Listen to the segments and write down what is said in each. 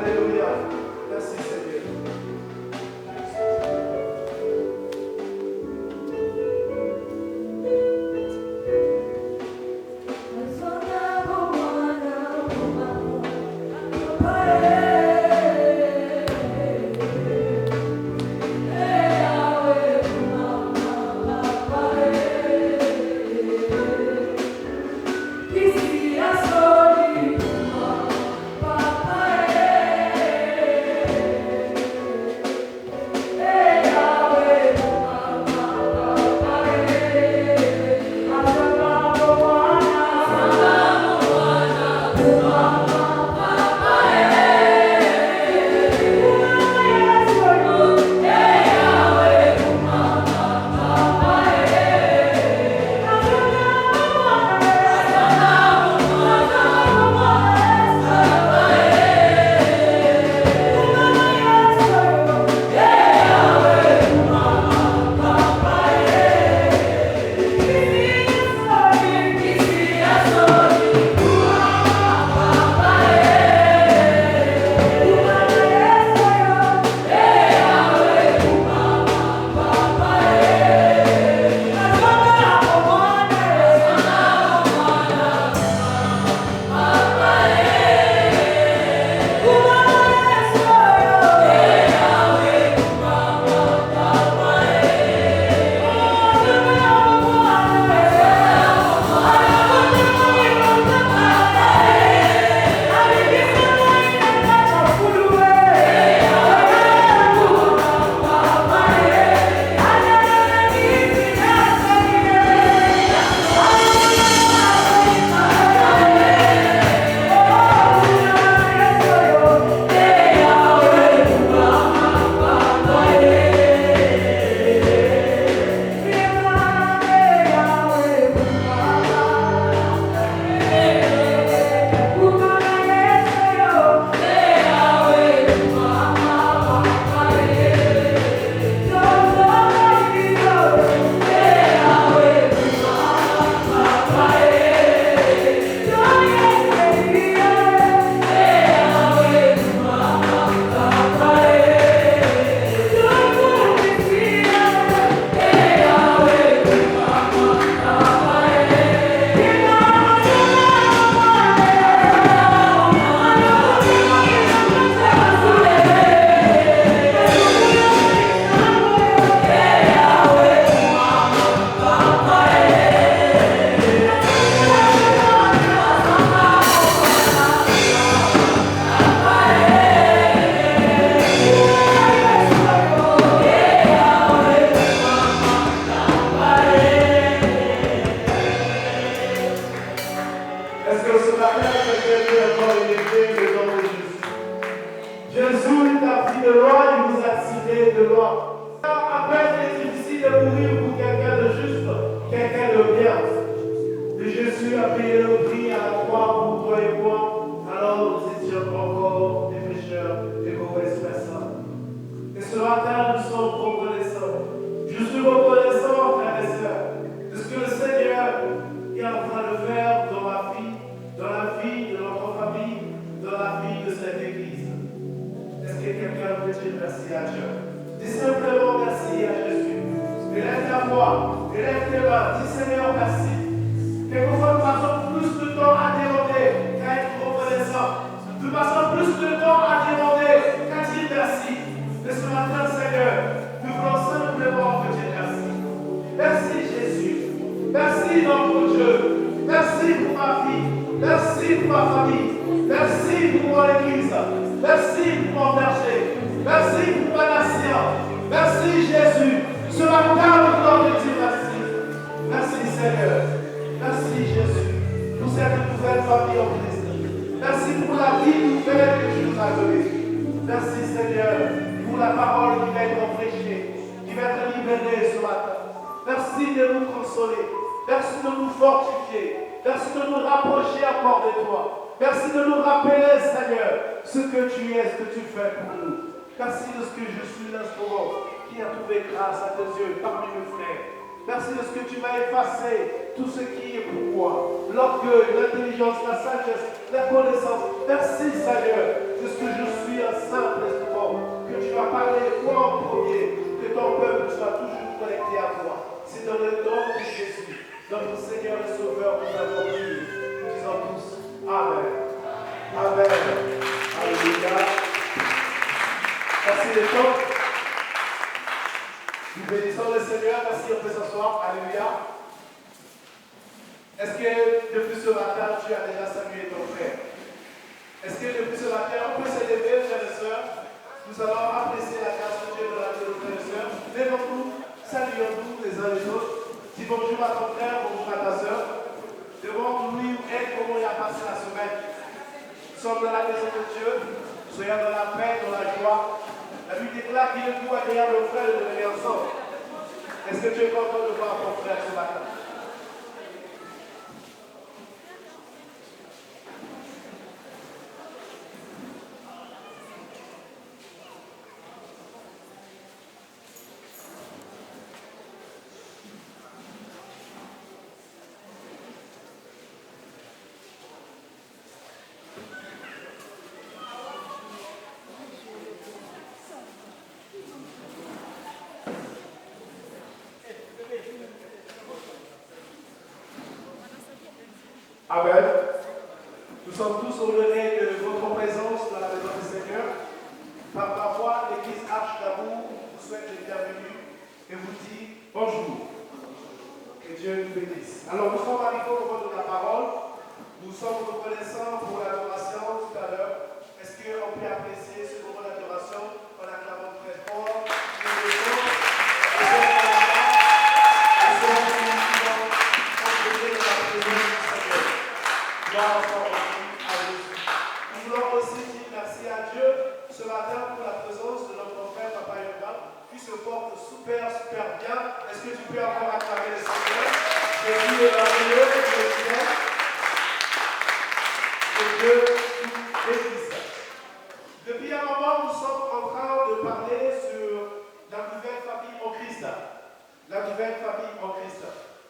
Alléluia. Merci Seigneur. puisque je suis un simple instrument, que tu vas parler toi en premier, que ton peuple soit toujours connecté à toi. C'est dans le nom de Jésus, notre Seigneur et Sauveur, nous avons prié. Nous disons tous Amen. Amen. Alléluia. Merci les temps. Nous bénissons le Seigneur. Merci, on peut s'asseoir. Alléluia. Est-ce que depuis ce matin, tu as déjà salué ton frère? Est-ce que depuis ce matin, on peut s'élever, frères et sœurs? Nous allons apprécier la grâce de Dieu de la vie de nos frères et sœurs. Lèvons-nous, saluons-nous les uns les autres. Dis bonjour à ton frère, bonjour à ta sœur. Demande-lui ou elle comment il a passé la semaine. Nous sommes dans la maison de Dieu. Soyons dans la paix, dans la joie. La Bible déclare qu'il est tout agréable aux frères de venir ensemble. Est-ce que tu es content de voir ton frère ce matin? Amen. Nous sommes tous honorés de votre présence dans la maison du Seigneur. Par ma voix, l'Église Arche d'Amour vous souhaite les bienvenus et vous dit bonjour. Que Dieu nous bénisse. Alors, nous sommes arrivés au moment de la parole. Nous sommes reconnaissants pour l'adoration tout à l'heure. Est-ce qu'on peut apprécier ce moment d'adoration en acclamant très fort? Nous voulons aussi dire merci à Dieu ce matin pour la présence de notre frère Papa Yoga qui se porte super bien. Est-ce que tu peux encore acclamer le Seigneur? Jésus est merveilleux, Dieu est fidèle. Et Dieu nous bénisse. Depuis un moment, nous sommes en train de parler sur la nouvelle famille en Christ. La nouvelle famille en Christ.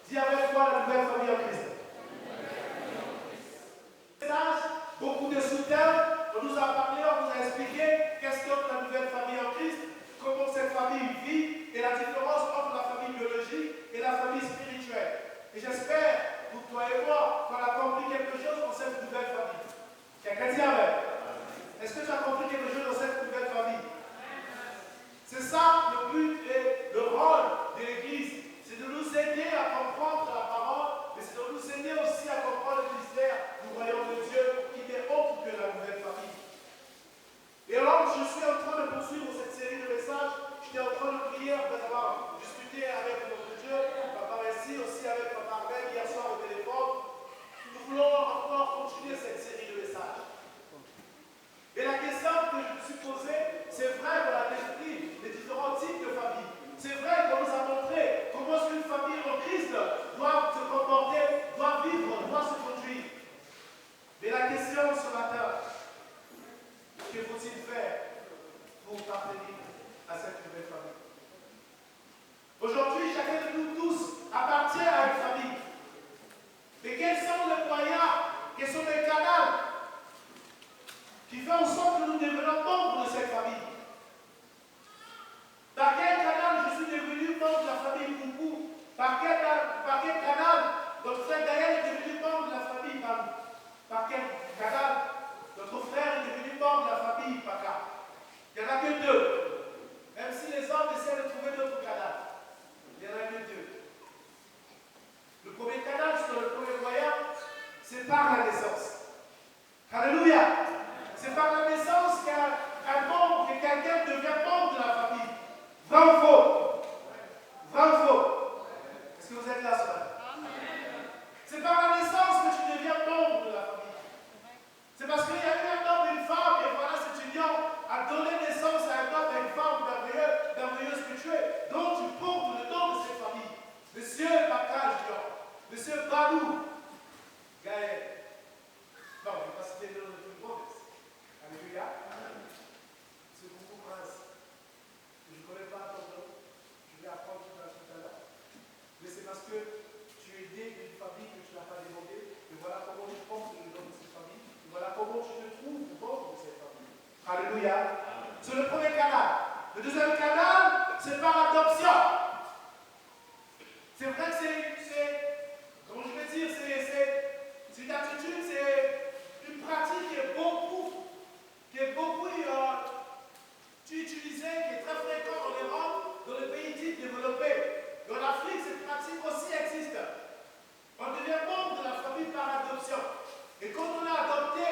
Dis avec moi la nouvelle famille en Christ. Beaucoup de soutien, on nous a parlé, on nous a expliqué qu'est-ce que la nouvelle famille en Christ, comment cette famille vit et la différence entre la famille biologique et la famille spirituelle. Et j'espère, pour toi et moi, qu'on a compris quelque chose dans cette nouvelle famille. Quelqu'un dit Amen. Est-ce que tu as compris quelque chose dans cette nouvelle famille? C'est ça le but et le rôle de l'Église. C'est de nous aider à comprendre la parole, mais c'est de nous aider aussi à comprendre le mystère du royaume de Dieu qui n'est autre que la nouvelle famille. Et alors, je suis en train de poursuivre cette série de messages. J'étais en train de prier après avoir discuté avec notre Dieu, Papa Messi, aussi avec Papa Arben hier soir au téléphone. Nous voulons encore continuer cette série de messages. Et la question que je me suis posée, c'est vrai qu'on a décrit les différents types de familles. C'est vrai qu'on nous a montré comment est-ce qu'une famille en Christ doit se comporter, doit vivre, doit se conduire. Mais la question ce matin, que faut-il faire pour parvenir à cette nouvelle famille? Aujourd'hui, chacun de nous tous appartient à une famille. Mais quels sont les moyens, quels sont les canaux qui font en sorte que nous devenions membres de cette famille? Par quel canal je suis devenu membre de la famille Koumou? Par quel canal notre frère Gaël est devenu membre de la famille Bamou? Par quel canal notre frère est devenu membre de la famille Paka? Il n'y en a que deux. Même si les hommes et Alléluia. C'est le premier canal. Le deuxième canal, c'est par l'adoption. C'est vrai que comment je vais dire, c'est une attitude, c'est une pratique qui est beaucoup utilisée, qui est très fréquente en Europe, dans les pays dits développés. Dans l'Afrique, cette pratique aussi existe. On devient membre de la famille par adoption. Et quand on est adopté,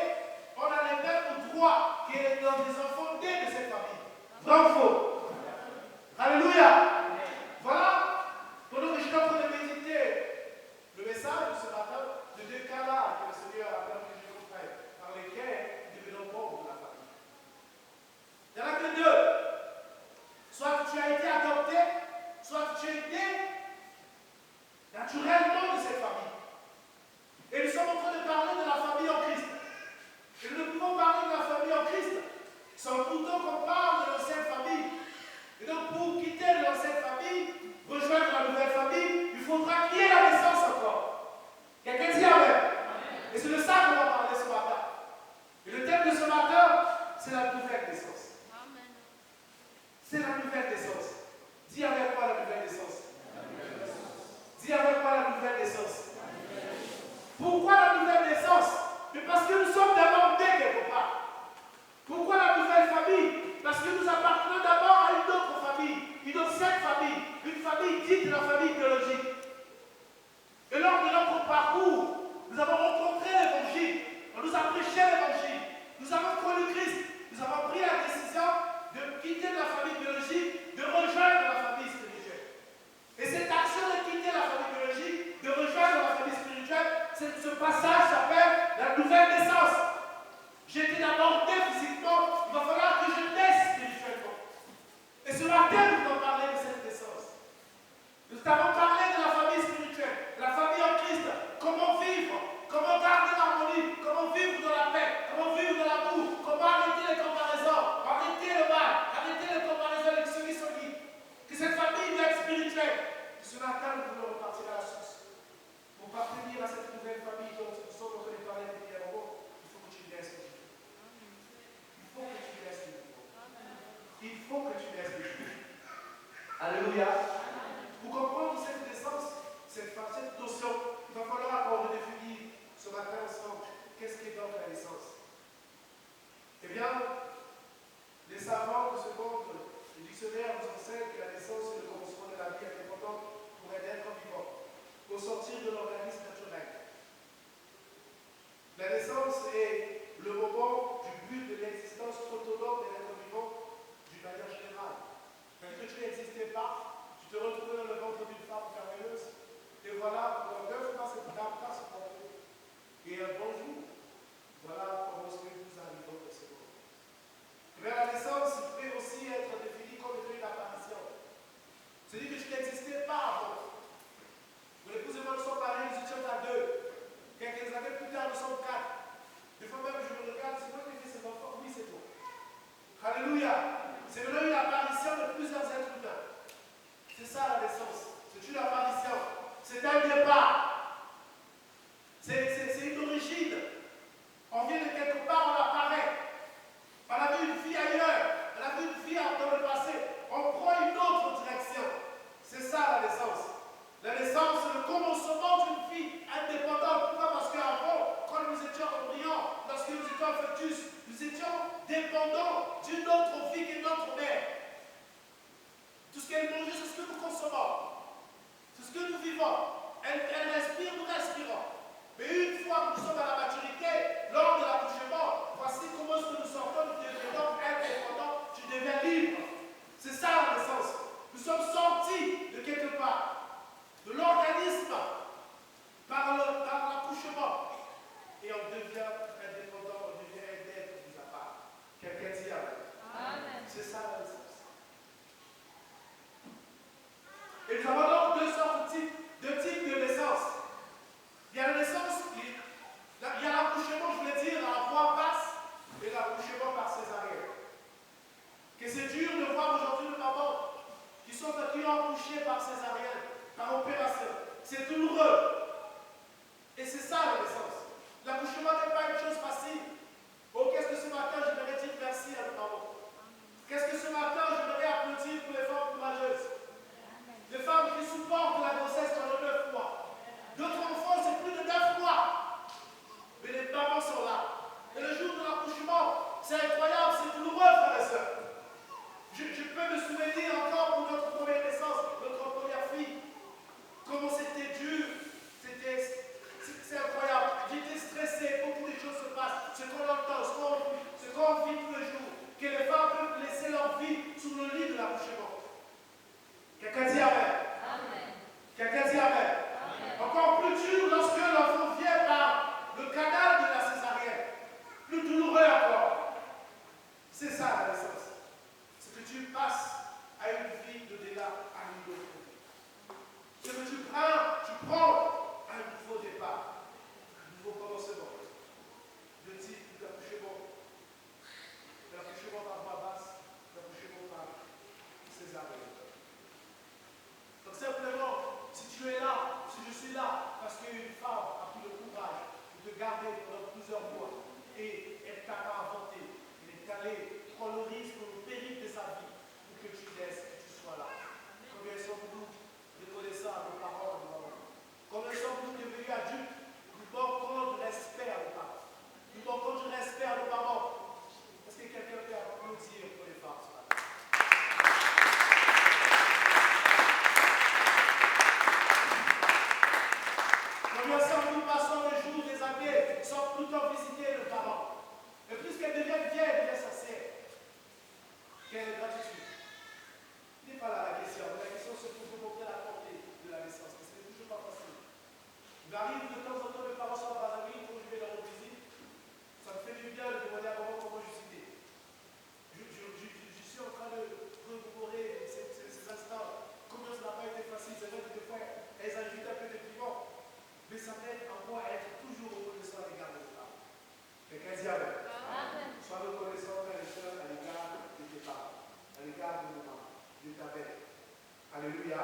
on a les mêmes droits que les enfants nés de cette famille. Vrai ou faux? Alléluia. Voilà. Pendant que je suis en train de méditer le message de ce matin, de deux cas-là que le Seigneur a permis que je comprenne, par lesquels nous devenons membres de la famille. Il n'y en a que deux. Soit tu as été adopté, soit tu es né naturellement de cette famille. Et nous sommes en train de parler de la famille en Christ. Et nous ne pouvons parler de la famille en Christ sans pourtant qu'on parle de l'ancienne famille. Et donc pour quitter l'ancienne famille, rejoindre la nouvelle famille, il faudra qu'il y ait la naissance encore. Quelqu'un dit Amen. Et c'est de ça qu'on va parler ce matin. Et le thème de ce matin, c'est la nouvelle naissance. C'est la nouvelle naissance. Dis avec moi la nouvelle naissance. Dis avec moi la nouvelle naissance. Pourquoi la nouvelle naissance? Mais parce que nous sommes d'abord nés quelque part. Pourquoi la nouvelle famille? Parce que nous appartenons d'abord à une autre famille, une ancienne famille, une famille dite de la famille biologique. Et lors de notre parcours, nous avons rencontré l'évangile, on nous a prêché l'évangile, nous avons connu Christ, nous avons pris la décision de quitter la famille biologique, de rejoindre la famille spirituelle. Et cette action de quitter la famille biologique, de rejoindre la famille spirituelle, ce passage s'appelle la nouvelle naissance. J'étais d'abord né physiquement, il va falloir que je naisse spirituellement. Et ce matin, nous allons parler de cette naissance. Nous avons parlé de la famille spirituelle, de la famille en Christ, comment vivre, comment garder l'harmonie, comment vivre dans la paix, comment vivre dans l'amour, comment arrêter les comparaisons, arrêter le mal, arrêter les comparaisons avec ceux qui sont libres. Que cette famille doit être spirituelle. Et ce matin, nous voulons repartir à la source. Pour parvenir à cette nouvelle famille dont nous sommes en train de parler depuis un moment, il faut que tu naisses. Il faut que tu naisses de nouveau. Il faut que tu naisses de nouveau. Alléluia. Pour comprendre cette naissance, cette notion, il va falloir qu'on redéfinisse ce matin ensemble qu'est-ce qui est donc la naissance. Eh bien, les savants de ce monde, le dictionnaire nous enseigne que la naissance est le commencement de la vie indépendante pour un être vivant, au sortir de l'organisme naturel. La naissance est le moment du but de l'existence autonome de l'être vivant d'une manière générale. Quand tu n'existais pas, tu te retrouvais dans le ventre d'une femme carmeuse, et voilà, pendant 9 mois, cette femme passe son ventre. Et un bon jour, voilà comment est-ce que nous arrivons dans ce monde. Mais la naissance peut aussi être définie comme étant une apparition. C'est-à-dire que tu n'existais pas avant. Mon épouse et moi, nous sommes mariés, nous étions à 2. Quelques années plus tard, nous sommes 4. Des fois même, je me regarde, c'est moi qui ai fait ces enfants? Oui, c'est toi. Alléluia. C'est maintenant une apparition de plusieurs êtres humains. C'est ça la naissance. C'est une apparition. C'est un départ. C'est une origine. On vient de quelque part, on apparaît. On a vu une vie ailleurs. On a vu une vie dans le passé. On prend une autre direction. C'est ça la naissance. La naissance, c'est le commencement d'une vie indépendante. Pourquoi? Parce qu'avant, quand nous étions embryons, lorsque nous étions en fœtus, nous étions dépendants d'une autre vie que notre mère. Tout ce qu'elle mange, c'est ce que nous consommons. C'est ce que nous vivons. Elle respire, nous respirons. Mais une fois que nous sommes à la maturité, lors de l'accouchement, voici comment est-ce que nous sortons, nous devenons indépendants, tu deviens libre. C'est ça la naissance. Nous sommes sortis de quelque part, de l'organisme, par l'accouchement. Et on devient indépendant, on devient un être mis à part. Quelqu'un dit Amen. C'est ça la naissance. Et nous avons donc deux types de naissance. Il y a la naissance, il y a l'accouchement, je voulais dire, à la voie basse et l'accouchement par césarienne. Que c'est dur de voir aujourd'hui nos mamans qui ont accouché par césarienne, par opération. C'est douloureux. Et c'est ça la naissance. L'accouchement n'est pas une chose facile. Oh, qu'est-ce que ce matin je voudrais dire merci à nos mamans. Qu'est-ce que ce matin, j'aimerais applaudir pour les femmes courageuses? Les femmes qui supportent la grossesse pendant 9 mois. D'autres enfants, c'est plus de 9 mois. Mais les mamans sont là. Et le jour de l'accouchement, c'est incroyable, c'est douloureux, frères et sœurs. Je peux me souvenir encore pour notre première naissance, notre première fille. Comment c'était dur. C'est incroyable. J'étais stressé, beaucoup de choses se passent. Ce qu'on entend, ce qu'on vit tous les jours. Que les femmes peuvent laisser leur vie sous le lit de l'accouchement. Quelqu'un dit Amen. Quelqu'un dit Amen. Encore plus dur lorsque l'enfant vient par le canal de la césarienne. Plus douloureux encore. C'est ça la naissance. C'est que tu passes à une vie de delà, à un nouveau départ. C'est que tu prends un nouveau départ, un nouveau commencement. Le titre de l'accouchement par voie basse, l'accouchement par césarienne. Donc simplement, si tu es là, si je suis là, parce qu'une femme a pris le courage de te garder pendant plusieurs mois et elle t'a pas inventé, elle est allée prendre le risque, le péril de sa vie pour que tu laisses et que tu sois là. Combien sommes-nous reconnaissants à nos parents, à nos mamans? Combien sommes-nous devenus adultes? Nous manquons de respect à nos parents. Nous manquons de respect à nos parents. Est-ce que quelqu'un peut applaudir pour les femmes ce matin? Combien sommes-nous passons les jours, les années, sans tout le temps visiter nos parents? Et puisqu'elles deviennent vieilles, elles deviennent sincères. Quelle gratitude. Ce n'est pas là la question. La question, c'est pour vous montrer la portée de la naissance. Parce que ce n'est toujours pas facile. Il m'arrive de temps en temps, mes parents sont pas amis, quand je vais leur visite. Ça me fait du bien de demander à maman comment je suis né. Je suis en train de remémorer ces instants. Combien ça n'a pas été facile. C'est vrai que des fois, elles ajoutent un peu de piment. Mais ça m'aide à moi à être toujours reconnaissant à l'égard de mes parents. Quelqu'un dit Amen. Sois reconnaissant, frères et sœurs, à l'égard de tes parents, à l'égard de nos mamans, de ta mère. Alléluia.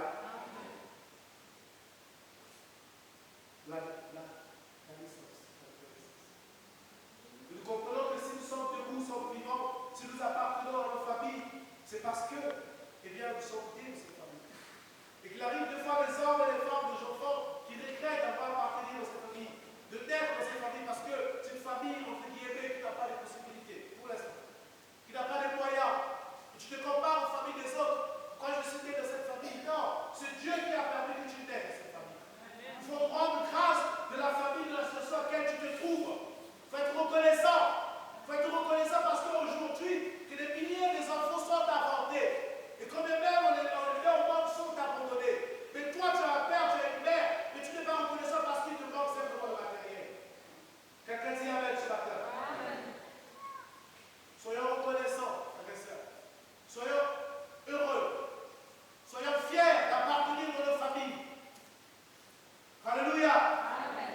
La naissance. Nous comprenons que si nous sommes debout, nous sommes vivants, si nous appartenons à nos familles, c'est parce que, eh bien, nous sommes nés de ces familles. Et qu'il arrive des fois des hommes et des femmes, des enfants, qui regrettent d'avoir appartenu dans ces familles, de naître dans ces familles, parce que c'est une famille, entre guillemets, qui n'a pas de possibilités, pour l'instant, qui n'a pas de moyens. Et tu te compares aux familles des autres. Quand je suis né dans cette famille, non, c'est Dieu qui a permis que tu naisses dans cette famille. Il faut rendre grâce de la famille, de la situation à laquelle tu te trouves. Il faut être reconnaissant. Il faut être reconnaissant parce qu'aujourd'hui, que des milliers d'enfants sont inventés. Et quand même, leurs membres sont abandonnés. Mais toi, tu as un père, tu as une mère, mais tu n'es pas reconnaissant parce qu'il te manque simplement le matériel. Quelqu'un dit Amen ce matin. Amen. Soyons reconnaissants, frères et sœurs. Soyons heureux. Soyons fiers d'appartenir dans nos familles. Alléluia. Amen.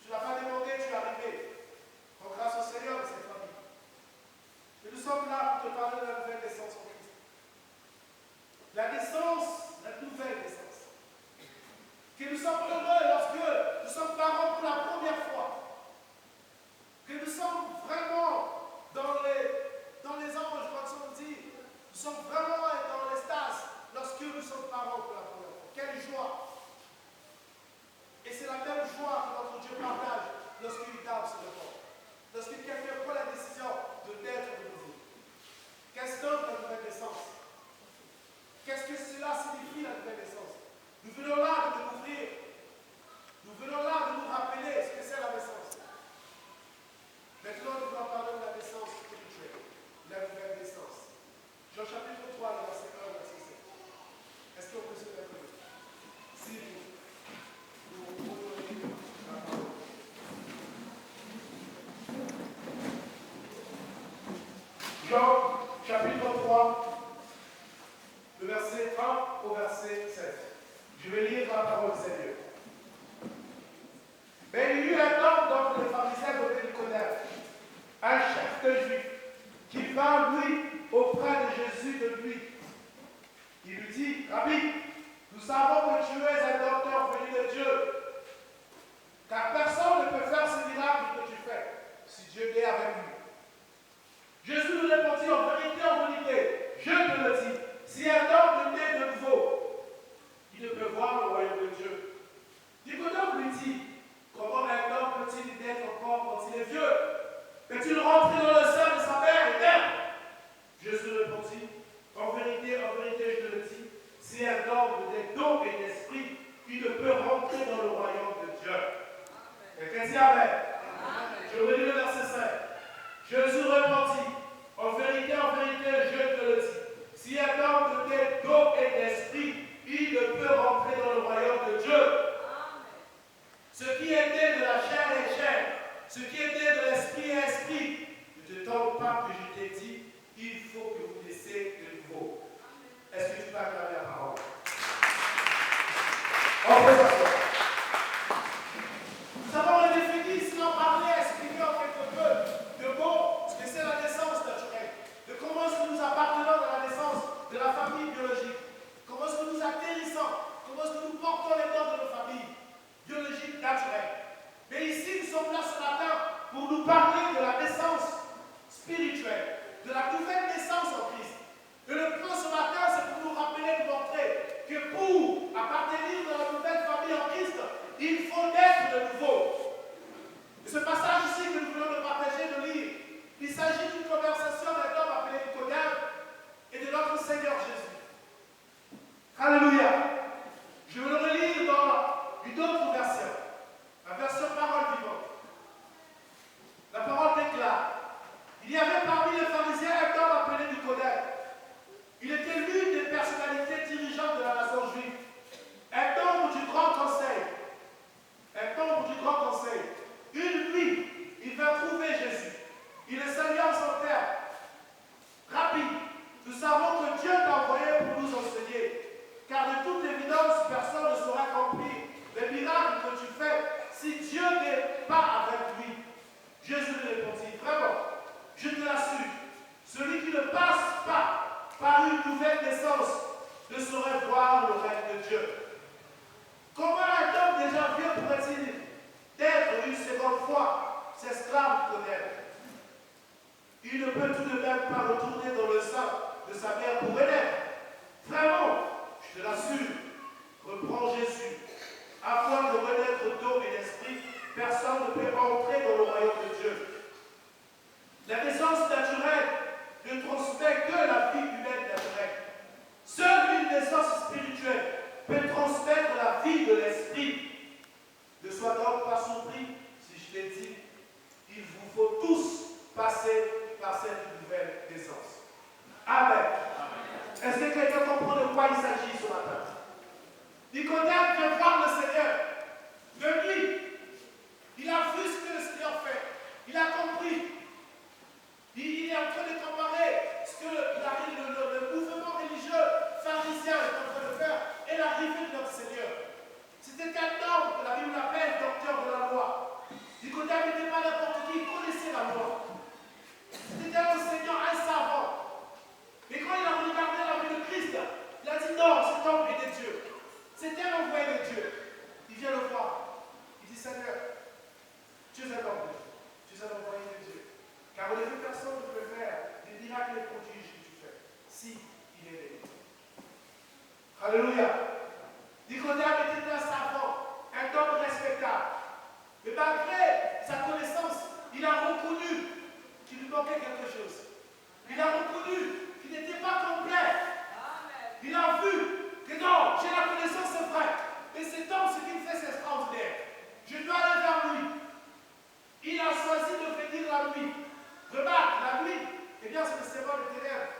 Tu n'as pas demandé, tu es arrivé. Donc grâce au Seigneur de cette famille. Et nous sommes là pour te parler de la nouvelle naissance en Christ. La naissance, la nouvelle naissance. Que nous sommes heureux lorsque nous sommes parents pour la première fois. Que nous sommes vraiment dans les anges, comme on dit. Nous sommes vraiment dans l'extase lorsque nous sommes parents pour la première fois. Quelle joie! Et c'est la même joie que notre Dieu partage lorsqu'il dame sur le corps. Lorsque quelqu'un prend la décision de naître de nouveau. Qu'est-ce donc la nouvelle naissance? Qu'est-ce que cela signifie la nouvelle naissance? Nous venons là de découvrir. Nous venons là de nous rappeler ce que c'est la naissance. Maintenant, nous allons parler de la naissance spirituelle. La nouvelle naissance. Jean chapitre 3, verset 1, verset 7. Est-ce qu'on peut se mettre là? Si vous. Jean, chapitre 3, le verset 1 au verset 7. Je vais lire la parole du Seigneur. Mais il y eut un homme d'entre les pharisiens nommé Nicodème, un chef de juifs, qui vint, lui, auprès de Jésus de nuit. Il lui dit, Rabbi, nous savons que tu es un docteur venu de Dieu, car personne ne peut faire ce miracle que tu fais, si Dieu est avec nous. Jésus lui répondit en vérité, je te le dis, si un homme ne naît de nouveau, il ne peut voir le royaume de Dieu. Nicodème lui dit, comment un homme peut-il naître encore quand il est vieux? Peut-il rentrer dans le sein de sa mère et naître? Jésus répondit, en vérité, je te le dis, si un homme naît d'eau et d'esprit, il ne peut rentrer dans le royaume de Dieu. Quelqu'un dit Amen. Je relis le verset 5. Jésus répondit, en vérité, je te le dis, si un homme naît d'eau et d'esprit, il ne peut rentrer dans le royaume de Dieu. Ce qui est né de la chair est chair, ce qui est né de l'esprit est esprit. Ne te trompe pas que je t'ai dit, il faut que vous naissiez de nouveau. Est-ce que tu peux acclamer la parole? On peut s'asseoir. Nous avons redéfini, sinon parler, expliquer en quelque peu de mots, ce que c'est la naissance naturelle, de comment est-ce que nous appartenons à la naissance de la famille biologique, comment est-ce que nous atterrissons, comment est-ce que nous portons les noms de nos familles biologiques naturelles. Mais ici, nous sommes là ce matin pour nous parler de la naissance spirituelle, de la nouvelle naissance en Christ. Et le point ce matin, c'est pour nous rappeler, nous montrer que pour appartenir dans la nouvelle famille en Christ, il faut naître de nouveau. Et ce passage ici que nous voulons nous partager, de lire, il s'agit d'une conversation d'un homme appelé Nicodème et de notre Seigneur Jésus. Alléluia. Je veux le relire dans une autre version, la version parole vivante. La parole déclare, il y avait parmi les pharisiens un homme appelé Nicodème. Il était l'une des personnalités dirigeantes de la nation juive, un membre du grand conseil. Une nuit, il va trouver Jésus. Il le salua en son terme. Rapide, nous savons que Dieu t'a envoyé pour nous enseigner, car de toute évidence, personne ne saura accomplir les miracles que tu fais si Dieu n'est pas avec lui. Jésus lui répondit, vraiment, je te l'assure, celui qui ne passe pas par une nouvelle naissance ne saurait voir le règne de Dieu. Comment un homme déjà vieux pourrait-il être une seconde fois s'esclave d'honneur? Il ne peut tout de même pas retourner dans le sein de sa mère pour renaître. Vraiment, je te l'assure, reprend Jésus, afin de renaître d'eau et d'esprit, personne ne peut entrer dans le royaume de Dieu. La naissance naturelle ne transmet que la vie humaine naturelle. Seule une naissance spirituelle peut transmettre la vie de l'esprit. Ne sois donc pas surpris si je t'ai dit, il vous faut tous passer par cette nouvelle naissance. Amen. Est-ce que quelqu'un comprend de quoi il s'agit ce matin? Nicodème vient voir le Seigneur. De nuit, il a vu ce que le Seigneur fait. Il a compris. Il est en train de comparer ce que le mouvement religieux pharisien est en train de faire et l'arrivée de notre Seigneur. C'était un homme que la Bible appelle docteur de la loi. Nicodème n'était pas n'importe qui, il connaissait la loi. C'était un enseignant, un savant. Mais quand il a regardé la vie de Christ, il a dit non, cet homme est de Dieu. C'était un envoyé de Dieu. Il vient le voir. Il dit Seigneur, tu es un homme de Dieu. Tu es un envoyé de Dieu. Car les deux personnes ne peuvent faire des miracles et des prodiges que tu fais si il est né. Alléluia. Nicodème était un savant, un homme respectable. Mais malgré sa connaissance, il a reconnu qu'il lui manquait quelque chose. Il a reconnu qu'il n'était pas complet. Il a vu que non, j'ai la connaissance, c'est vrai. Mais cet homme, ce qu'il fait, c'est extraordinaire. Je dois aller vers lui. Il a choisi de venir la nuit. Remarque, la nuit, eh bien, c'est le serment des ténèbres.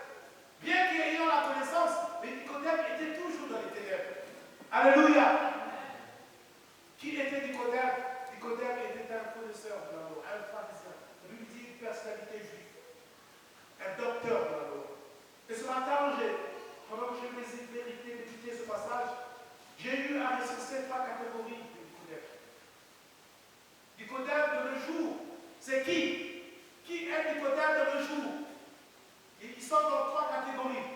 Bien qu'ayant la connaissance, mais Nicodème était toujours dans les ténèbres. Alléluia. Qui était Nicodème? Nicodème était un connaisseur de la loi, un pharisien. La Bible dit une personnalité juive, un docteur de la loi. Et ce matin, pendant que je méditais ce passage, j'ai eu à recenser 3 catégories de Nicodème. Nicodème de nos jours, c'est qui? Qui est Nicodème de nos jours? Ils sont dans 3 catégories.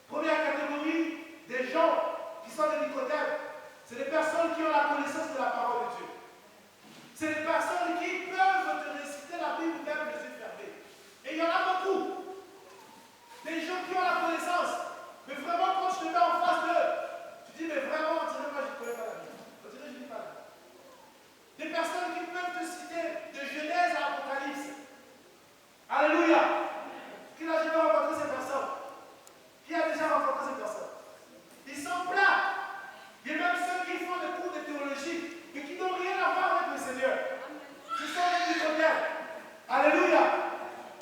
Première catégorie, des gens qui sont des Nicodème. C'est des personnes qui ont la connaissance de la parole de Dieu. C'est des personnes qui peuvent te réciter la Bible même les yeux fermés. Et il y en a beaucoup. Mais vraiment, quand je te mets en face d'eux, tu dis, mais vraiment, on dirait, moi, je ne connais pas la Bible. On dirait, je ne dis pas la Bible. Des personnes qui peuvent te citer de Genèse à Apocalypse. Alléluia. Qui n'a jamais rencontré ces personnes? Qui a déjà rencontré ces personnes? Ils sont pleins. Il y a même ceux qui font des cours de théologie, mais qui n'ont rien à voir avec le Seigneur. Ce sont des Nicodèmes. Alléluia.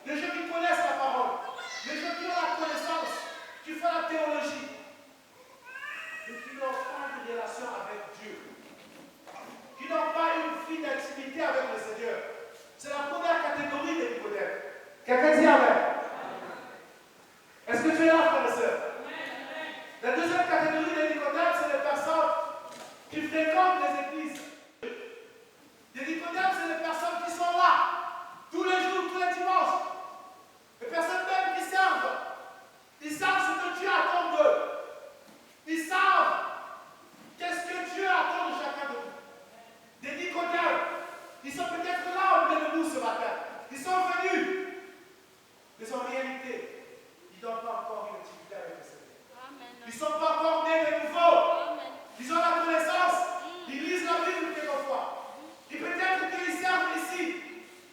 Les gens qui connaissent la parole. Les gens qui ont la connaissance, qui font la théologie, mais qui n'ont pas une relation avec Dieu. Qui n'ont pas une vie d'intimité avec le Seigneur. C'est la première catégorie des Nicodèmes. Quelqu'un dit Amen. Est-ce que tu es là, frère et soeur? La deuxième catégorie des Nicodèmes, c'est les personnes qui fréquentent les églises. Les Nicodèmes, c'est les personnes qui sont là, tous les jours, tous les dimanches. Les personnes même qui servent. Ils savent ce que Dieu attend d'eux. Ils savent qu'est-ce que Dieu attend de chacun de nous. Des Nicodèmes, ils sont peut-être là au milieu de nous ce matin. Ils sont venus. Mais en réalité, ils n'ont pas encore une intimité avec le Seigneur. Ils ne sont pas encore nés de nouveau. Ils ont la connaissance. Ils lisent la Bible quelquefois. Et peut-être qu'ils servent ici.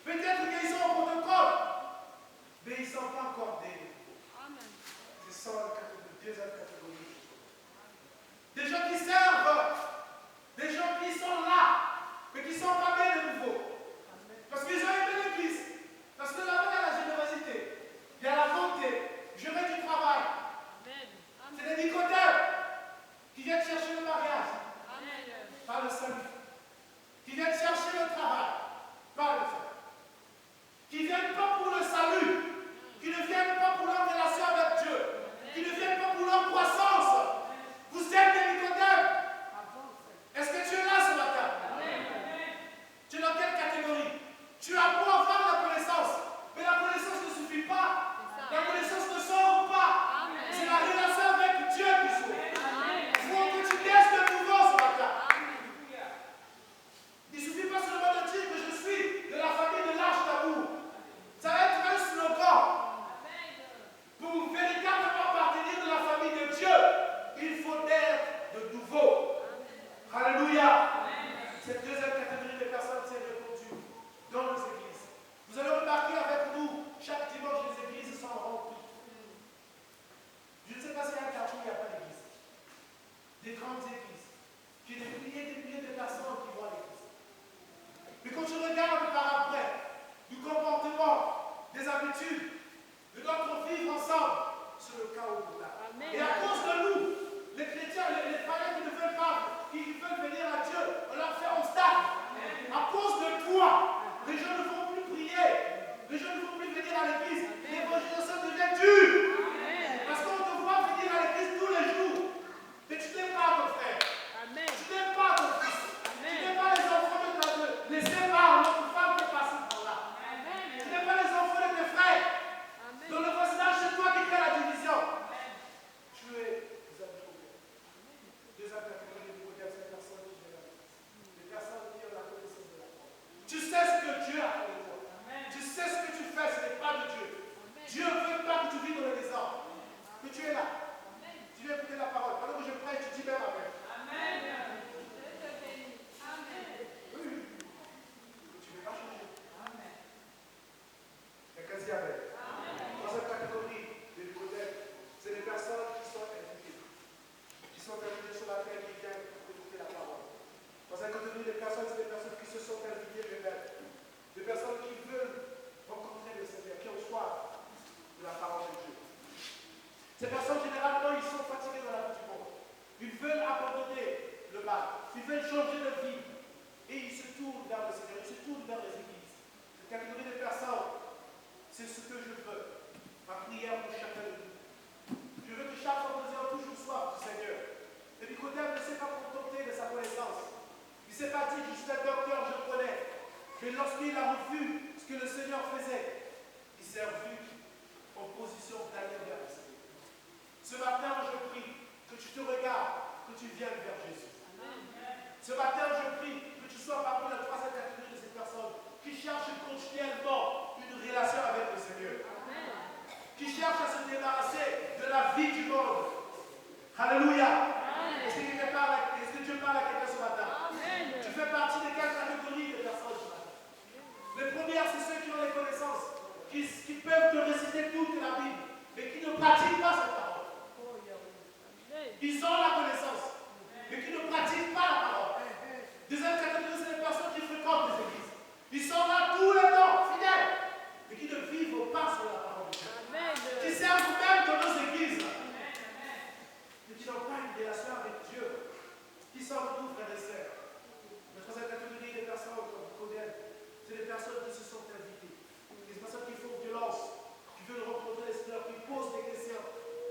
Peut-être qu'ils sont au protocole. Mais ils ne sont pas encore nés de nouveau. C'est ça la deuxième catégorie. Des gens qui servent. Des gens qui sont là. Mais qui ne sont pas nés de nouveau. Parce qu'ils ont aimé l'Église. Parce que là-bas, il y a la générosité. Il y a la bonté. Je veux du travail. C'est des Nicodèmes qui viennent chercher le mariage par le salut. Qui viennent chercher le travail par le salut. Qui ne viennent pas pour le salut. Qui ne viennent pas pour leur relation avec Dieu. Qui ne viennent pas pour leur croissance. Vous êtes des Nicodèmes. Est-ce que tu es là ce matin? Tu es dans quelle catégorie? Tu as beau avoir la connaissance, mais la connaissance ne suffit pas. La connaissance ne sauve pas. C'est la relation avec Dieu qui sauve. Il faut que tu naisses de nouveau ce matin. Il ne suffit pas seulement de dire que je suis de la famille de l'Arche d'amour. Ça va être un slogan. Pour véritablement appartenir de la famille de Dieu, il faut naître de nouveau. Alléluia. Cette deuxième catégorie de personnes s'est répandue dans nos églises. Vous allez remarquer avec nous, chaque dimanche, les églises sont remplies. Je ne sais pas s'il y a un quartier où il n'y a pas d'église. Des grandes églises. Qui ont des milliers de personnes qui vont à l'église. Mais quand je regarde par après, du comportement, des habitudes, de notre vivre ensemble, c'est le chaos total. Et à cause de nous, les chrétiens, les païens qui ne veulent pas, qui veulent venir à Dieu, on leur fait obstacle. À cause de toi, les gens ne vont plus prier. Les gens ne vont plus venir à l'église. L'évangélisation devient dure. Parce qu'on te voit venir à l'église tous les jours. Mais tu n'aimes pas ton frère. Tu n'aimes pas ton fils. Tu n'aimes pas les enfants de ta mère. Les sépares, notre femme qui passe par là. Tu n'aimes pas les enfants de tes frères. Dans le voisinage, c'est toi qui crée la division. Tu es des amis. Deux catégories de modèles, c'est personnes qui viennent à l'église. Les personnes qui ont la connaissance de la foi. Tu sais ce que Dieu a fait de toi. Tu sais ce que tu fais, ce n'est pas de Dieu. Dieu ne veut pas que tu vives dans le désordre. Que tu es là. Tu viens écouter la parole. Pendant que je prie, tu dis même Amen. Amen. Oui. Tu ne veux pas changer. Amen. Quelqu'un dit Amen. Dans cette catégorie de modèles, c'est des personnes qui sont invitées. Qui sont invitées sur la terre, qui viennent pour écouter la parole. Dans cette catégorie de personnes, c'est des personnes qui se sont invitées eux-mêmes. Des personnes qui veulent rencontrer le Seigneur, qui ont soif de la parole de Dieu. Ces personnes, généralement, ils sont fatigués dans la vie du monde. Ils veulent abandonner le mal. Ils veulent changer de vie. Et ils se tournent vers le Seigneur. Ils se tournent vers les églises. Cette catégorie de personnes, c'est ce que je veux. Ma prière pour chacun de nous. Je veux que chaque fois nous ayons toujours soif du Seigneur. Et Nicodème ne s'est pas contenté de sa connaissance. Il ne s'est pas dit, je suis un docteur, je connais. Mais lorsqu'il a revu ce que le Seigneur faisait, il s'est vu en position d'aller vers le Seigneur. Ce matin, je prie que tu te regardes, que tu viennes vers Jésus. Ce matin, je prie que tu sois parmi la troisième catégorie de ces personnes qui cherchent continuellement une relation avec le Seigneur. Qui cherchent à se débarrasser de la vie du monde Alléluia. Est-ce que Dieu parle à quelqu'un ce matin? Tu fais partie de quelle catégorie de personnes ce matin? Les premières, c'est ceux qui ont les connaissances, qui peuvent te réciter toute la Bible, mais qui ne pratiquent pas cette parole. Ils ont la connaissance, mais qui ne pratiquent pas la parole. Deuxième catégorie, c'est les personnes qui fréquentent les églises. Ils sont là tout le temps, fidèles, mais qui ne vivent pas sur la parole de Dieu. Qui servent même dans nos églises, mais qui n'ont pas une relation avec Dieu. Qui sont nous, frères et sœurs? La troisième catégorie des personnes qu'on connaît, c'est les personnes qui se sont invitées. Les personnes qui font violence, qui veulent rencontrer le Seigneur, qui posent des questions,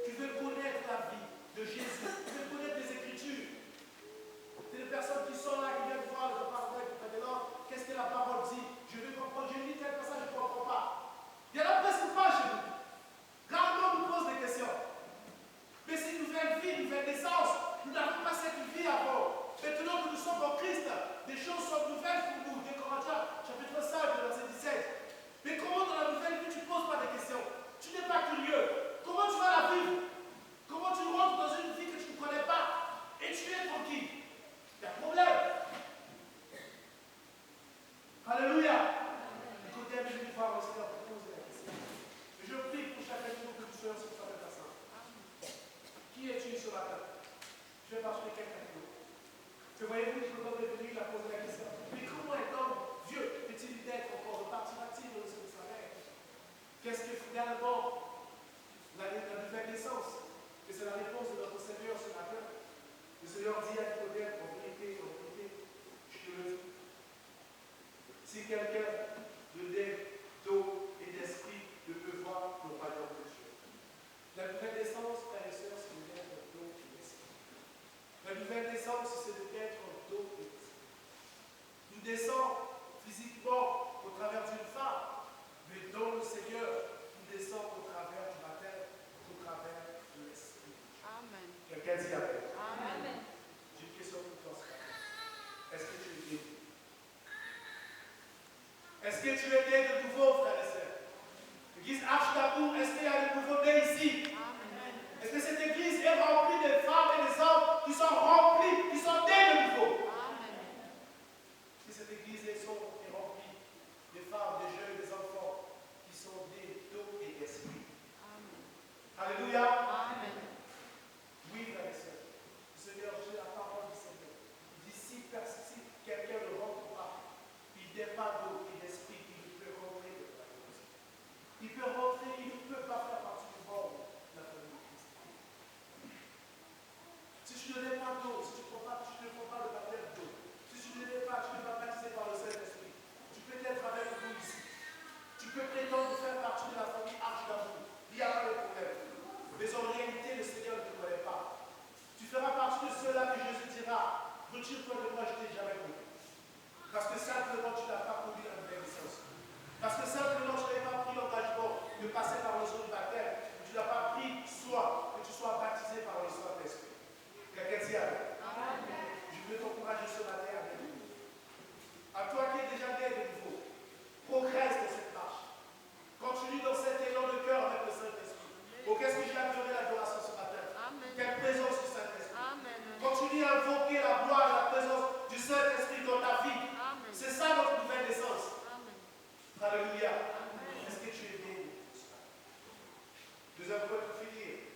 qui veulent connaître la vie de Jésus, qui veulent connaître les Écritures. C'est des personnes qui sont là, qui viennent voir le parole de l'ordre. Qu'est-ce que la parole dit? Je veux comprendre. Je lis tel passage, je ne comprends pas. Il y en a presque pas chez nous. Rarement on nous pose des questions. Mais c'est une nouvelle vie, une nouvelle naissance. Nous n'avons pas cette vie avant. Maintenant que nous sommes en Christ, des choses sont nouvelles pour nous. 2 Corinthiens, chapitre 5, verset 17. Mais comment dans la nouvelle vie tu ne poses pas des questions? Tu n'es pas curieux. Comment tu vas la vivre? Comment tu rentres dans une vie que tu ne connais pas et tu es tranquille? Il y a un problème. Alléluia. Écoutez, je vais voir le Seigneur pour poser la question. Je prie pour chacun de nous que nous soyons sur cette personne. Qui es-tu sur la table? Je vais parler quelqu'un d'autre. Que voyez-vous que l'homme est venu, il a posé la question. Mais comment est homme Dieu peut-il être encore? Repartira-t-il de ce salaire? Qu'est-ce que finalement la nouvelle naissance? Et c'est la réponse de notre Seigneur ce matin. Le Seigneur dit à Nicodème, en vérité, je te le dis. Si quelqu'un ne naît d'eau et d'esprit ne peut voir le royaume de Dieu. La nouvelle naissance, frères et sœurs, c'est de naître d'eau et d'esprit. La nouvelle naissance, c'est de naître d'eau et d'esprit. Nous descendons physiquement au travers d'une femme, mais dans le Seigneur, nous descendons au travers du baptême, au travers de l'esprit. Amen. Quelqu'un dit Amen. Amen. J'ai une question pour toi ce matin. Est-ce que tu es né? Est-ce que tu es né de nouveau, frères et sœurs? L'église Arche d'Amour, est-ce qu'il y a de nouveaux nés ici? Amen. Est-ce que cette église est remplie de femmes et des hommes qui sont remplis, qui sont nés de nouveau? Amen. Si cette église est remplie de femmes, des jeunes, des enfants qui sont nés d'eau et d'esprit. Amen. Alléluia. Amen. Oui, frères et sœurs. Seigneur, j'ai la parole du Seigneur. Il dit si quelqu'un ne rentre pas, il n'est pas d'eau et d'esprit, il peut rentrer de la chose. Il peut rentrer, il ne peut pas faire partie du monde de la famille de Christ. Si tu ne n'es pas d'eau, si tu ne prends pas le baptême d'eau, si tu ne n'es pas, tu n'es pas baptisé par le Saint-Esprit, tu peux être avec nous ici. Tu peux prétendre faire partie de la famille Arche d'Amour. Il n'y a pas de problème. Mais en réalité, le Seigneur ne te connaît pas. Tu feras partie de ceux-là que Jésus dira, retire-toi de moi, je ne t'ai jamais connu. Parce que simplement, tu n'as pas connu la nouvelle naissance. Parce que simplement, tu n'avais pas pris l'engagement de passer par le son du baptême. Tu n'as pas pris soin que tu sois baptisé par le Saint-Esprit. Quelqu'un dit Amen. Je veux t'encourager ce matin avec nous. À toi qui es déjà né de nouveau, progresse dans cette marche. Continue dans cet élan de cœur avec le Saint-Esprit. Oh, qu'est-ce que j'ai adoré l'adoration ce matin? Amen. Quelle présence du Saint-Esprit. Continue à invoquer la gloire et la présence du Saint-Esprit dans ta vie. Amen. C'est ça notre nouvelle naissance. Amen. Alléluia. Est-ce que tu es né? Deuxième point pour finir.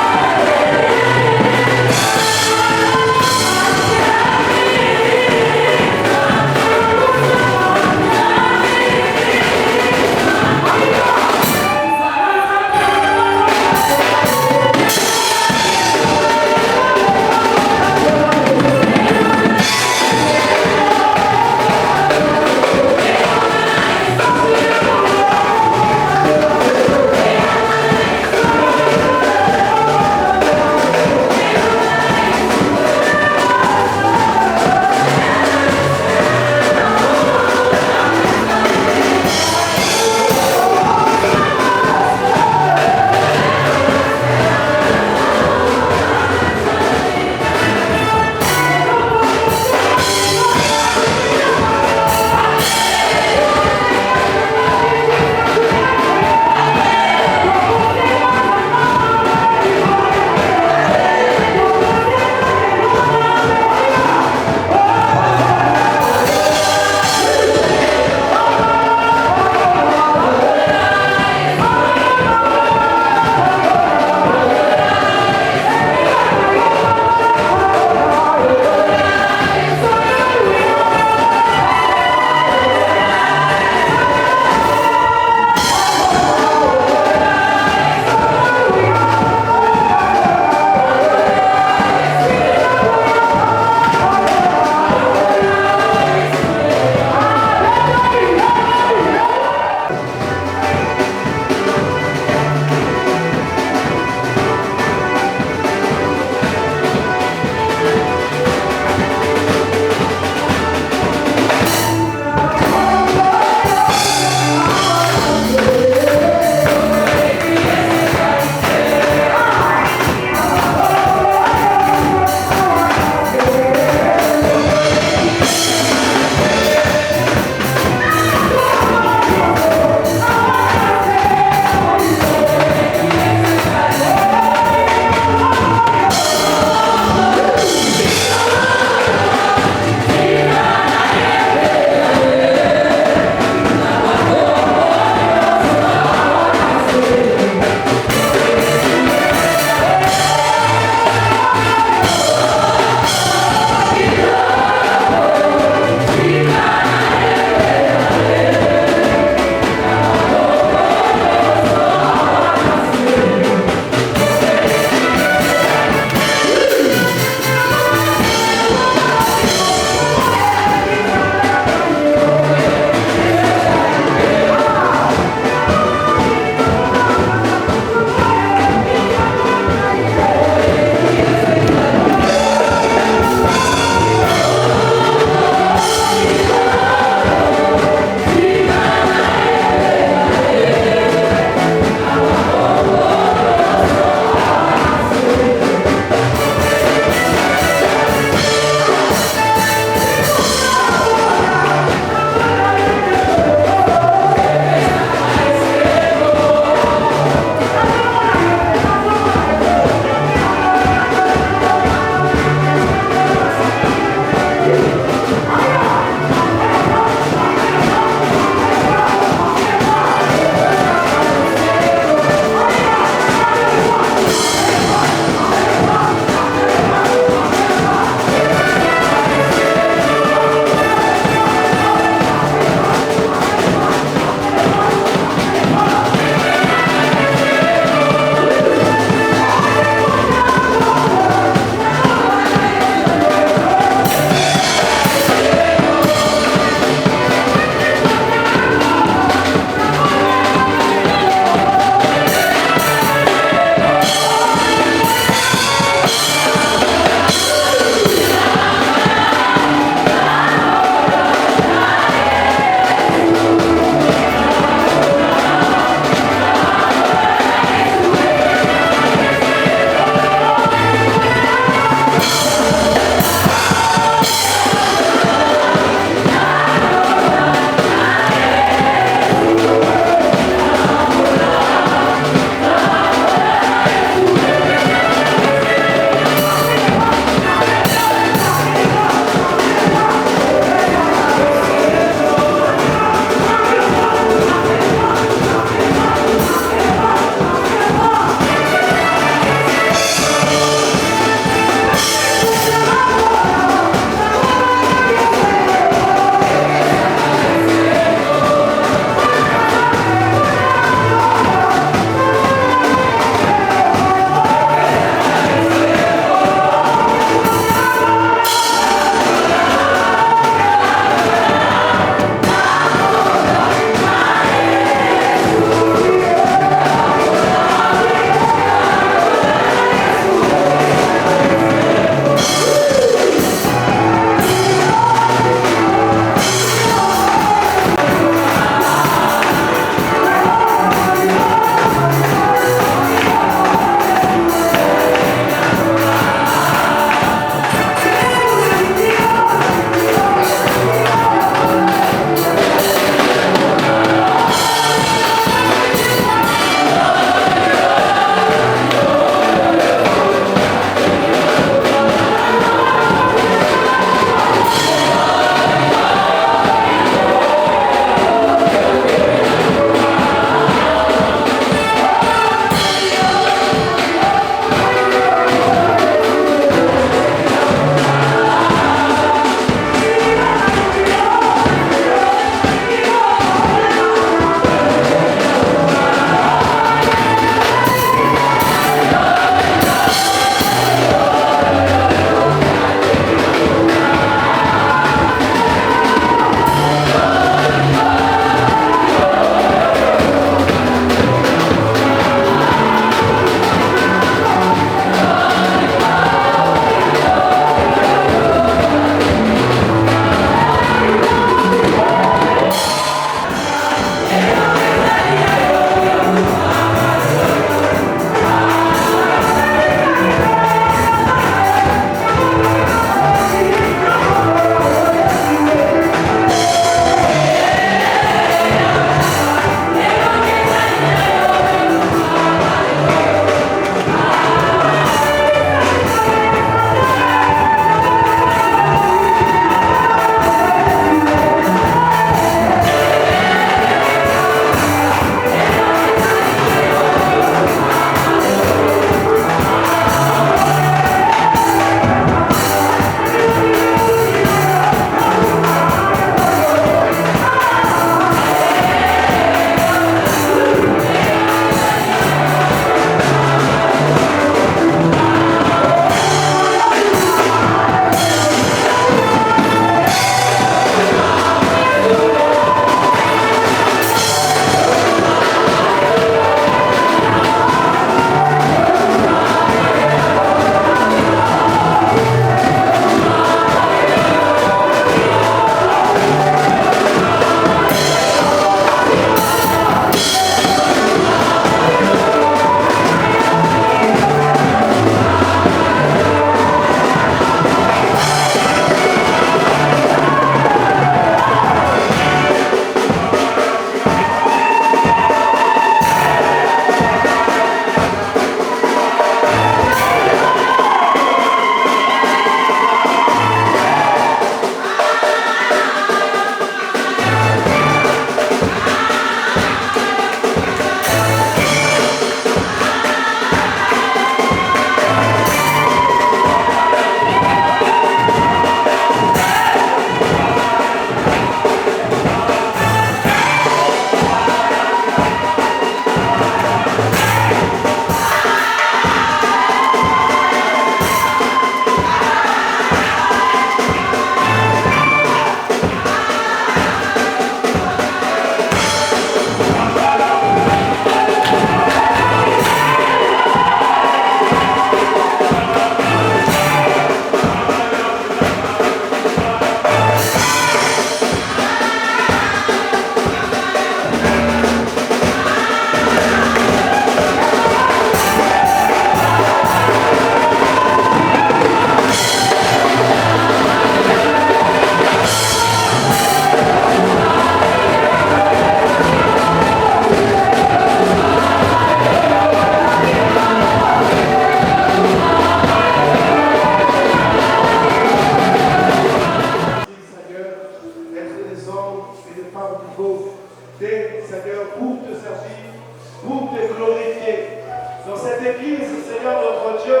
Seigneur notre Dieu,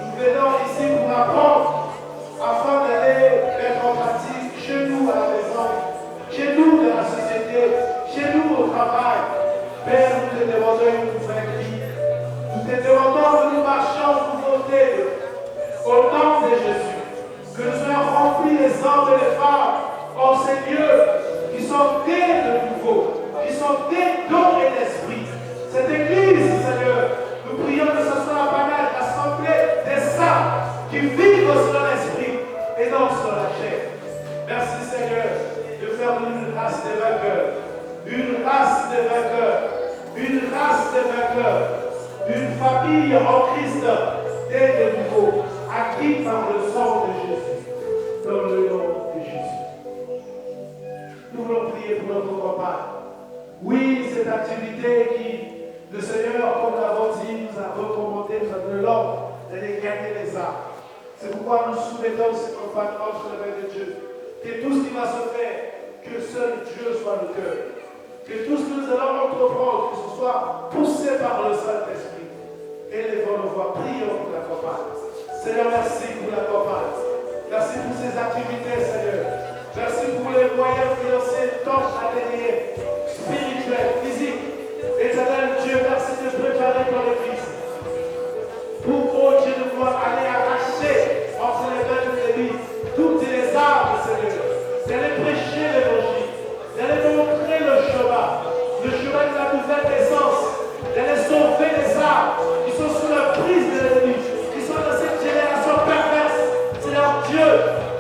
nous venons ici pour apprendre afin d'aller mettre en pratique chez nous à la maison, chez nous dans la société, chez nous au travail. Père, nous te demandons une nouvelle vie. Nous te demandons que nous marchions en nouveauté au nom de Jésus. Que nous soyons remplis les hommes et les femmes en ces lieux qui sont nés de nouveau, qui sont nés d'eau et d'esprit. Cette église, Seigneur, nous prions que ce soit un panel assemblée des saints qui vivent sur l'esprit et non sur la chair. Merci, Seigneur, de faire une race de vainqueurs, une race de vainqueurs, une race de vainqueurs, une famille en Christ née de nouveau, acquis par le sang de Jésus, dans le nom de Jésus. Nous voulons prier pour notre campagne. Oui, cette activité qui, le Seigneur, comme l'avons dit, nous a recommandé, nous a donné l'ordre d'aller gagner les âmes. C'est pourquoi nous soumettons cette campagne entre les mains de Dieu. Que tout ce qui va se faire, que seul Dieu soit le cœur. Que tout ce que nous allons entreprendre, que ce soit poussé par le Saint-Esprit. Élevons nos voix, prions pour la campagne. Seigneur, merci pour la campagne. Merci pour ces activités, Seigneur. Merci pour les moyens financiers, tant matériels, spirituels, physiques. Éternel Dieu, merci de préparer ton Église. Pour, oh Dieu, de pouvoir aller arracher entre les mains de l'Église toutes les armes, Seigneur. D'aller prêcher l'Évangile, d'aller montrer le chemin de la nouvelle naissance, d'aller sauver les âmes qui sont sous la prise de l'ennemi, qui sont dans cette génération perverse. Seigneur Dieu,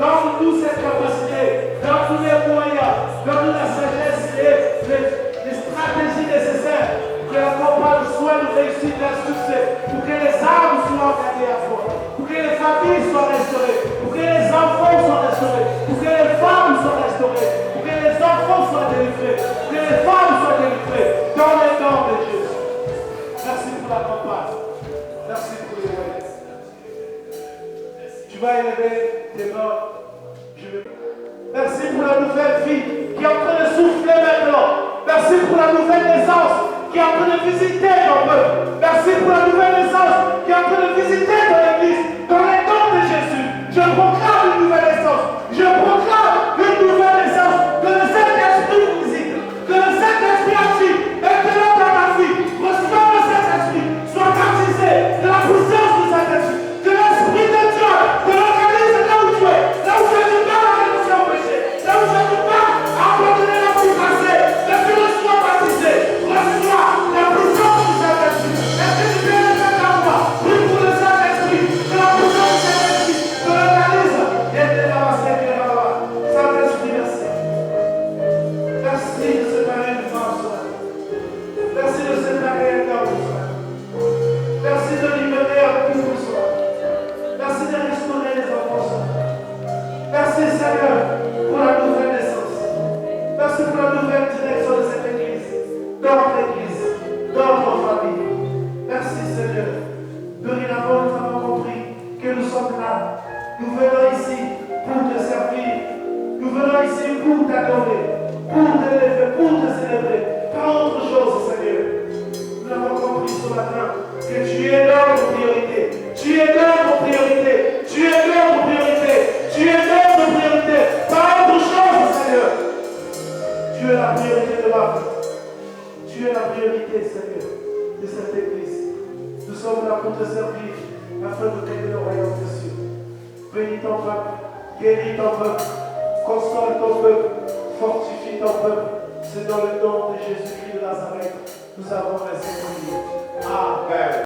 donne-nous cette capacité, donne-nous les moyens, donne-nous la sagesse et les stratégies nécessaires pour que la campagne soit une réussite et un succès, pour que les âmes soient gagnées à toi, pour que les familles soient restaurées, pour que les enfants soient restaurés, pour que les femmes soient restaurées, pour que les enfants soient délivrés, pour que les femmes soient délivrées, dans le nom de Jésus. Merci pour la campagne. Merci pour les moyens. Tu vas élever tes mains. Merci pour la nouvelle vie qui est en train de souffler maintenant. Merci pour la nouvelle naissance qui est en train de visiter ton peuple. Merci pour la nouvelle naissance qui est en train de visiter ton église. Dans le nom de Jésus, je proclame une nouvelle naissance. Je proclame une nouvelle naissance. Que le Saint-Esprit vous visite. Que le Saint-Esprit agit. Et que l'homme dans ta vie, reçoit le Saint-Esprit, soit baptisé de la puissance du Saint-Esprit. Que l'Esprit de Dieu te localise là où tu es. Là où tu es du mal à renoncer au péché. Là où tu es du mal à abandonner la vie passée. Et que tu sois baptisé. Reçois la puissance du Saint-Esprit. Est-ce que tu peux le faire à moi? Prie pour le Saint-Esprit. Que la puissance du Saint-Esprit te localise. Et te ramasser, que la loi. Saint-Esprit, merci. Merci de séparer une femme, soeur. Merci de séparer un homme, soeur. Merci de libérer un couple, soeur. Merci de restaurer les enfants, soeur. Merci, Seigneur, pour la nouvelle naissance. Merci pour la nouvelle direction de cette église, dans notre église, dans notre famille. Merci, Seigneur. Dorénavant, nous avons compris que nous sommes là. Nous venons ici pour te servir. Nous venons ici pour t'adorer, pour t'élever, pour te célébrer. Pas autre chose, Seigneur. Nous avons compris ce matin que tu es notre priorité. Tu es notre priorité. Tu es notre priorité. Tu es notre priorité. Pas autre chose, Seigneur. Tu es la priorité de ma vie. Tu es la priorité, Seigneur, de cette église. Nous sommes là pour te servir afin de gagner le royaume des cieux. Bénis ton peuple, guéris ton peuple, console ton peuple, fortifie ton peuple. C'est dans le nom de Jésus-Christ de Nazareth. Nous avons raison de Dieu. Amen.